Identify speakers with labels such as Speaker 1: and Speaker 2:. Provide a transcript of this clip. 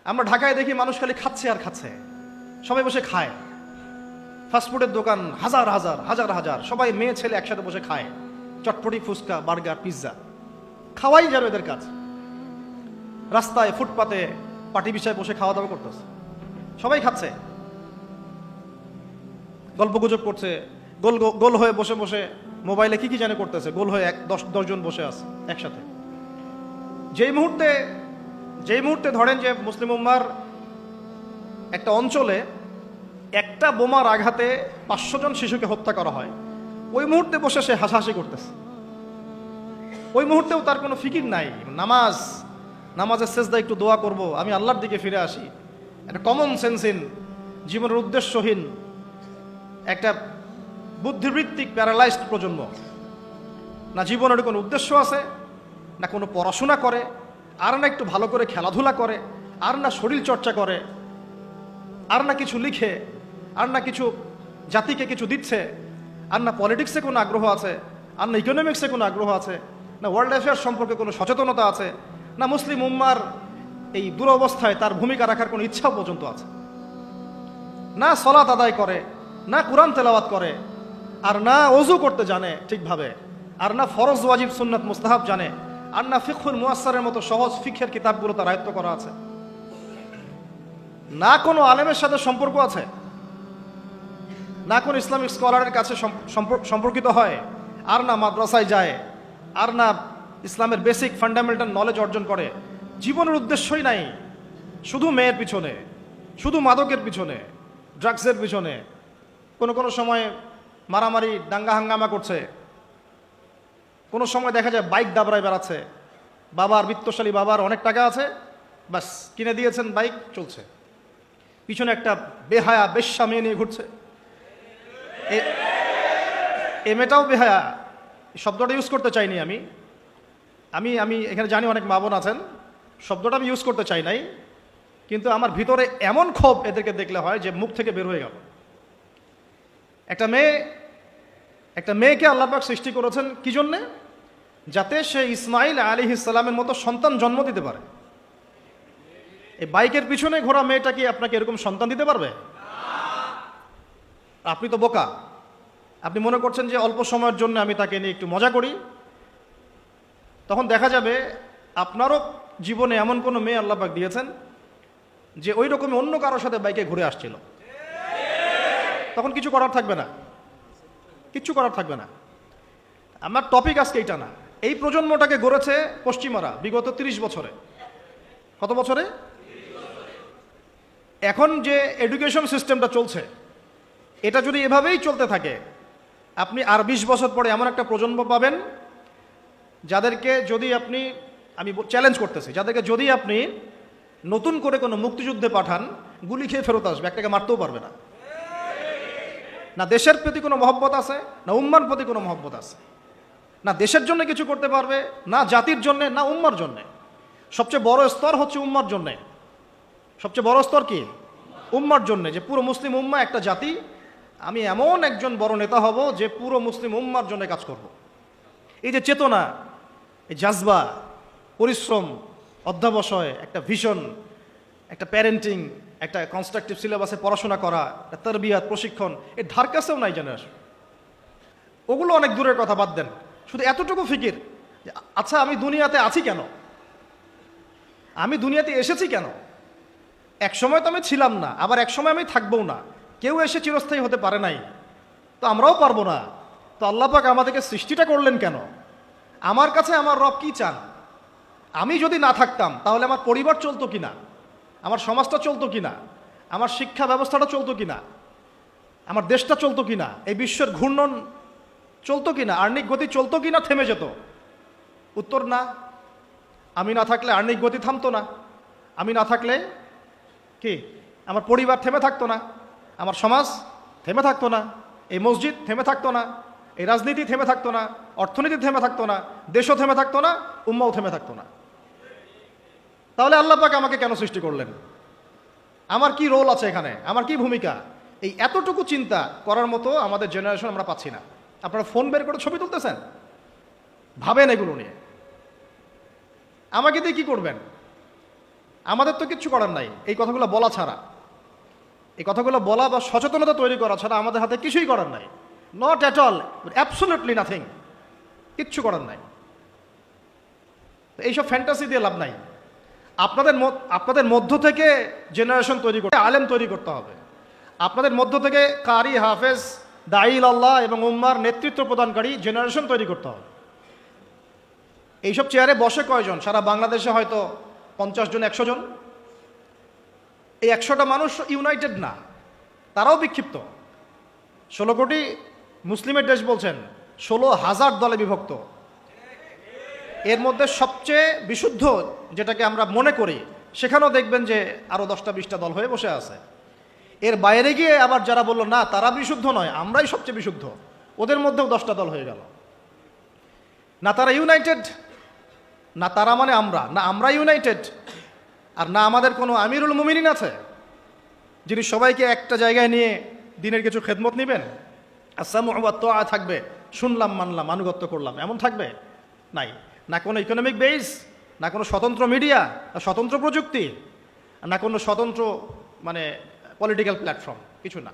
Speaker 1: আমরা ঢাকায় দেখি মানুষ খালি খাচ্ছে আর খাচ্ছে, সবাই বসে খায়। ফাস্টফুডের দোকান হাজার হাজার হাজার হাজার, সবাই মেয়ে ছেলে একসাথে বসে খায়, চটপটি, ফুচকা, বার্গার, পিৎজা, খাওয়াই যাবে এদের কাজ। রাস্তায় ফুটপাতে পাটি বিছায় বসে খাওয়া দাওয়া করতেছে, সবাই খাচ্ছে, গল্প গুজব করছে, গোল গোল হয়ে বসে বসে মোবাইলে কি কি জানে করতেছে, গোল হয়ে 10 জন বসে আছে একসাথে। যেই মুহূর্তে ধরেন যে মুসলিম উম্মার একটা অঞ্চলে একটা বোমার আঘাতে 500 জন শিশুকে হত্যা করা হয়, ওই মুহূর্তে বসে সে হাসাহাসি করতেছে। ওই মুহূর্তেও তার কোনো ফিকির নাই। নামাজের সেজদা একটু দোয়া করব, আমি আল্লাহর দিকে ফিরে আসি, একটা কমন সেন্সহীন, জীবনের উদ্দেশ্যহীন, একটা বুদ্ধিবৃত্তিক প্যারালাইজড প্রজন্ম। না জীবনের কোনো উদ্দেশ্য আছে, না কোনো পড়াশোনা করে, আর না একটু ভালো করে খেলাধুলা করে, আর না শরীর চর্চা করে, আর না কিছু লিখে, আর না কিছু জাতিকে কিছু দিচ্ছে, আর না পলিটিক্সে কোনো আগ্রহ আছে, আর না ইকোনমিক্সে কোনো আগ্রহ আছে, না ওয়ার্ল্ড অ্যাফেয়ার্স সম্পর্কে কোনো সচেতনতা আছে, না মুসলিম উম্মার এই দুরবস্থায় তার ভূমিকা রাখার কোনো ইচ্ছা পর্যন্ত আছে। না সলাত আদায় করে, না কুরআন তেলাওয়াত করে, আর না ওযু করতে জানে ঠিকভাবে, আর না ফরজ ওয়াজিব সুন্নাত মুস্তাহাব জানে, আর না ফিকহুল মুয়াসসারের মতো সহজ ফিকহের কিতাবগুলো তার আয়ত্ত করা আছে, না কোনো আলেমের সাথে সম্পর্ক আছে, না কোনো ইসলামিক স্কলারের কাছে সম্পর্কিত হয়, আর না মাদ্রাসায় যায়, আর না ইসলামের বেসিক ফান্ডামেন্টাল নলেজ অর্জন করে। জীবনের উদ্দেশ্যই নাই, শুধু মেয়ের পিছনে, শুধু মাদকের পিছনে, ড্রাগসের পিছনে, কোনো সময় মারামারি দাঙ্গা হাঙ্গামা করছে, কোনো সময় দেখা যায় বাইক দাবড়ায় বেড়াচ্ছে। বিত্তশালী বাবার অনেক টাকা আছে, বাস কিনে দিয়েছেন বাইক, চলছে, পিছনে একটা বেহায়া বেশ্যা মেয়ে নিয়ে ঘুরছে। এ মেয়েটাও বেহায়া, শব্দটা ইউজ করতে চাইনি আমি আমি আমি এখানে জানি অনেক মা বোন আছেন, শব্দটা আমি ইউজ করতে চাই নাই, কিন্তু আমার ভিতরে এমন ক্ষোভ এদেরকে দেখলে হয় যে মুখ থেকে বের হয়ে গেল। একটা মেয়েকে আল্লাহ পাক সৃষ্টি করেছেন কি জন্যে? যাতে সে ইসমাইল আলাইহিস সালামের মতো সন্তান জন্ম দিতে পারে। এই বাইকের পিছনে ঘোরা মেয়েটা কি আপনাকে এরকম সন্তান দিতে পারবে? আপনি তো বোকা, আপনি মনে করছেন যে অল্প সময়ের জন্য আমি তাকে নিয়ে একটু মজা করি। তখন দেখা যাবে আপনারও জীবনে এমন কোনো মেয়ে আল্লাহ পাক দিয়েছেন যে ওই রকমই অন্য কারোর সাথে বাইকে ঘুরে আসছিল, তখন কিছু করার থাকবে না, কিচ্ছু করার থাকবে না। আমার টপিক আজকে এইটা না। এই প্রজন্মটাকে গড়েছে পশ্চিমারা বিগত 30 বছরে। কত বছরে? এখন যে এডুকেশন সিস্টেমটা চলছে, এটা যদি এভাবেই চলতে থাকে, আপনি আর 20 বছর পরে এমন একটা প্রজন্ম পাবেন যাদেরকে যদি আপনি, আমি চ্যালেঞ্জ করতেছি, যাদেরকে যদি আপনি নতুন করে কোনো মুক্তিযুদ্ধে পাঠান, গুলি খেয়ে ফেরত আসবে, একটাকে মারতেও পারবে না। না দেশের প্রতি কোনো মহব্বত আছে, না উম্মার প্রতি কোনো মহব্বত আছে, না দেশের জন্য কিছু করতে পারবে, না জাতির জন্যে, না উম্মার জন্যে। সবচেয়ে বড় স্তর হচ্ছে উম্মার জন্যে। সবচেয়ে বড় স্তর কি? উম্মার জন্যে, যে পুরো মুসলিম উম্মা একটা জাতি, আমি এমন একজন বড় নেতা হব যে পুরো মুসলিম উম্মার জন্য কাজ করব। এই যে চেতনা, এই জাজবা, পরিশ্রম, অধ্যবসায়, একটা ভিশন, একটা প্যারেন্টিং, একটা কনস্ট্রাকটিভ সিলেবাসে পড়াশোনা করা, একটা তারবিয়াত, প্রশিক্ষণ, এর ধার কাছেও নাই জানে। ওগুলো অনেক দূরের কথা, বাদ দেন। শুধু এতটুকু ফিকির, আচ্ছা আমি দুনিয়াতে আছি কেন, আমি দুনিয়াতে এসেছি কেন? এক সময় তো আমি ছিলাম না, আবার এক সময় আমি থাকবও না। কেউ এসে চিরস্থায়ী হতে পারে নাই, তো আমরাও পারবো না। তো আল্লাহ পাক আমাদেরকে সৃষ্টিটা করলেন কেন? আমার কাছে আমার রব কি চান? আমি যদি না থাকতাম তাহলে আমার পরিবার চলতো কিনা, আমার সমাজটা চলতো কিনা, আমার শিক্ষা ব্যবস্থাটা চলতো কিনা, আমার দেশটা চলতো কিনা, এই বিশ্বের ঘূর্ণন চলতো কিনা, আর্নিক গতি চলতো কিনা, থেমে যেত? উত্তর না। আমি না থাকলে আর্নিক গতি থামতো না। আমি না থাকলে কি আমার পরিবার থেমে থাকতো না, আমার সমাজ থেমে থাকতো না, এই মসজিদ থেমে থাকতো না, এই রাজনীতি থেমে থাকতো না, অর্থনীতি থেমে থাকতো না, দেশও থেমে থাকতো না, উম্মাও থেমে থাকতো না। তাহলে আল্লাহ পাক আমাকে কেন সৃষ্টি করলেন? আমার কি রোল আছে এখানে, আমার কি ভূমিকা? এই এতটুকু চিন্তা করার মতো আমাদের জেনারেশন আমরা পাচ্ছি না। আপনারা ফোন বের করে ছবি তুলতেছেন, ভাবেন এগুলো নিয়ে। আমাকে দিয়ে কি করবেন? আমাদের তো কিচ্ছু করার নাই এই কথাগুলো বলা ছাড়া, এই কথাগুলো বলা বা সচেতনতা তৈরি করা ছাড়া আমাদের হাতে কিছুই করার নাই। Not at all, absolutely nothing, কিচ্ছু করার নাই। এইসব ফ্যান্টাসি দিয়ে লাভ নাই। আপনাদের মধ্য থেকে জেনারেশন তৈরি করতে, আলেম তৈরি করতে হবে। আপনাদের মধ্য থেকে কারি, হাফেজ, দাইল আল্লাহ এবং উম্মার নেতৃত্ব প্রদানকারী জেনারেশন তৈরি করতে হবে। এইসব চেয়ারে বসে কয়জন? সারা বাংলাদেশে হয়তো 50 জন, 100 জন। এই 100টা মানুষ ইউনাইটেড না, তারাও বিক্ষিপ্ত। 16 কোটি মুসলিমের দেশ বলছেন, 16,000 দলে বিভক্ত। এর মধ্যে সবচেয়ে বিশুদ্ধ যেটাকে আমরা মনে করি, সেখানেও দেখবেন যে আরও 10টা 20টা দল হয়ে বসে আছে। এর বাইরে গিয়ে আবার যারা বললো না তারা বিশুদ্ধ নয়, আমরাই সবচেয়ে বিশুদ্ধ, ওদের মধ্যেও 10টা দল হয়ে গেল। না তারা ইউনাইটেড, না তারা মানে আমরা, না আমরা ইউনাইটেড, আর না আমাদের কোনো আমিরুল মুমিনিন আছে যিনি সবাইকে একটা জায়গায় নিয়ে দিনের কিছু খেদমত নেবেন, আসামু ওয়া তাআ থাকবে, শুনলাম মানলাম আনুগত্য করলাম, এমন থাকবে? নাই। না কোনো ইকোনমিক বেস, না কোনো স্বতন্ত্র মিডিয়া, না স্বতন্ত্র প্রযুক্তি, না কোনো স্বতন্ত্র মানে পলিটিক্যাল প্ল্যাটফর্ম, কিছু না।